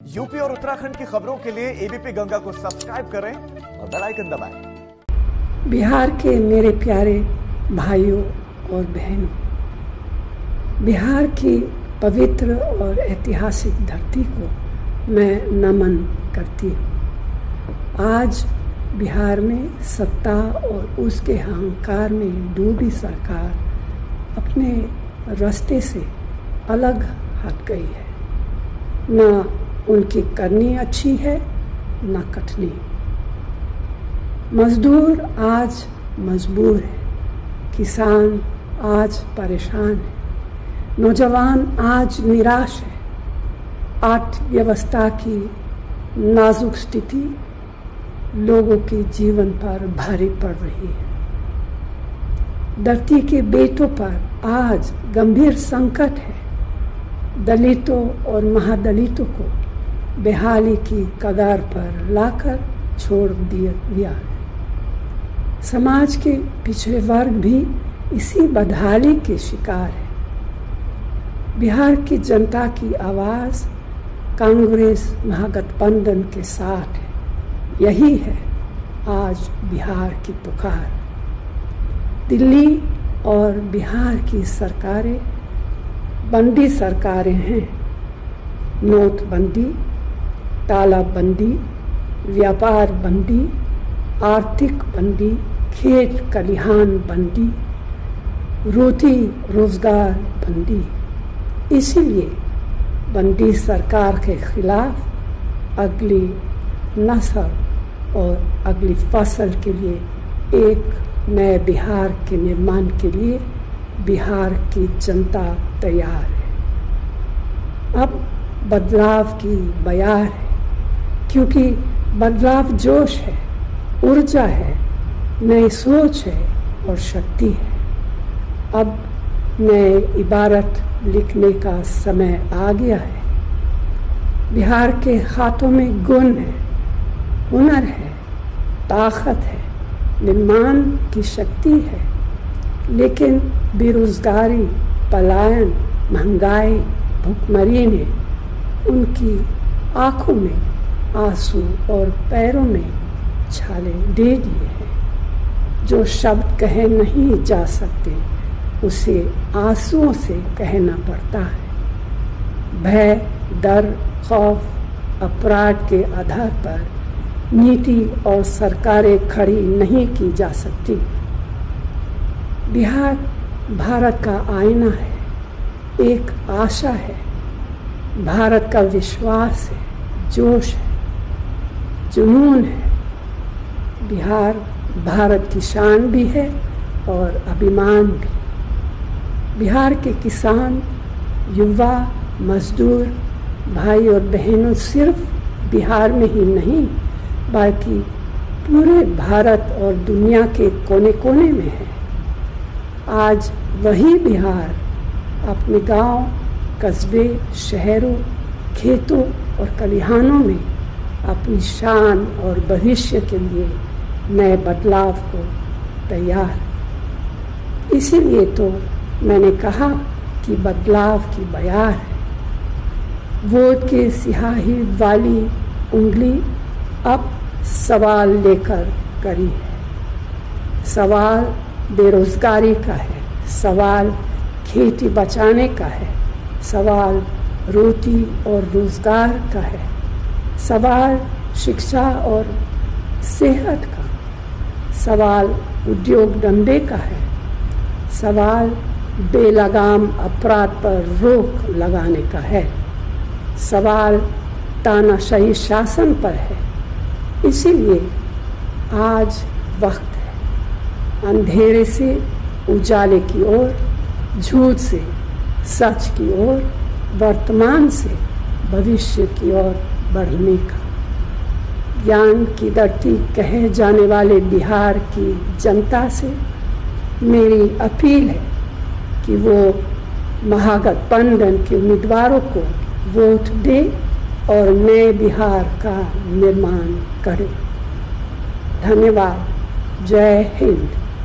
UP और उत्तराखंड की खबरों के लिए एबीपी गंगा को सब्सक्राइब करें और बेल आइकन दबाएं। बिहार के मेरे प्यारे भाइयों और बहनों, बिहार की पवित्र और ऐतिहासिक धरती को मैं नमन करती हूँ। आज बिहार में सत्ता और उसके अहंकार में डूबी सरकार अपने रास्ते से अलग हट गई है। न उनकी करनी अच्छी है न कटनी। मजदूर आज मजबूर है, किसान आज परेशान है, नौजवान आज निराश है। अर्थव्यवस्था की नाजुक स्थिति लोगों के जीवन पर भारी पड़ रही है। धरती के बेटों पर आज गंभीर संकट है। दलितों और महादलितों को बेहाली की कगार पर लाकर छोड़ दिया है। समाज के पिछड़े वर्ग भी इसी बदहाली के शिकार है। बिहार की जनता की आवाज़ कांग्रेस महागठबंधन के साथ है। यही है आज बिहार की पुकार। दिल्ली और बिहार की सरकारें बंदी सरकारें हैं। नोटबंदी, तालाबंदी, व्यापार बंदी, आर्थिक बंदी, खेत खलिहान बंदी, रोटी रोजगार बंदी। इसीलिए बंदी सरकार के खिलाफ अगली नस्ल और अगली फसल के लिए एक नए बिहार के निर्माण के लिए बिहार की जनता तैयार है। अब बदलाव की बयार है, क्योंकि बदलाव जोश है, ऊर्जा है, नई सोच है और शक्ति है। अब नए इबारत लिखने का समय आ गया है। बिहार के हाथों में गुण है, हुनर है, ताकत है, निर्माण की शक्ति है। लेकिन बेरोजगारी, पलायन, महंगाई, भूखमरी ने उनकी आंखों में आंसू और पैरों में छाले दे दिए हैं। जो शब्द कहे नहीं जा सकते उसे आंसुओं से कहना पड़ता है। भय, डर, खौफ, अपराध के आधार पर नीति और सरकारें खड़ी नहीं की जा सकती। बिहार भारत का आईना है, एक आशा है, भारत का विश्वास है, जोश है, जुनून है। बिहार भारत की शान भी है और अभिमान भी। बिहार के किसान, युवा, मजदूर, भाई और बहनों सिर्फ बिहार में ही नहीं बल्कि पूरे भारत और दुनिया के कोने कोने में है। आज वही बिहार अपने गांव, कस्बे, शहरों, खेतों और खलिहानों में अपनी शान और भविष्य के लिए नए बदलाव को तैयार। इसीलिए तो मैंने कहा कि बदलाव की बयार है। वोट के सियाही वाली उंगली अब सवाल लेकर करी है। सवाल बेरोजगारी का है, सवाल खेती बचाने का है, सवाल रोटी और रोजगार का है, सवाल शिक्षा और सेहत का, सवाल उद्योग धंधे का है, सवाल बेलगाम अपराध पर रोक लगाने का है, सवाल तानाशाही शासन पर है। इसीलिए आज वक्त है अंधेरे से उजाले की ओर, झूठ से सच की ओर, वर्तमान से भविष्य की ओर बढ़ने का। ज्ञान की धरती कहे जाने वाले बिहार की जनता से मेरी अपील है कि वो महागठबंधन के उम्मीदवारों को वोट दे और नए बिहार का निर्माण करें। धन्यवाद। जय हिंद।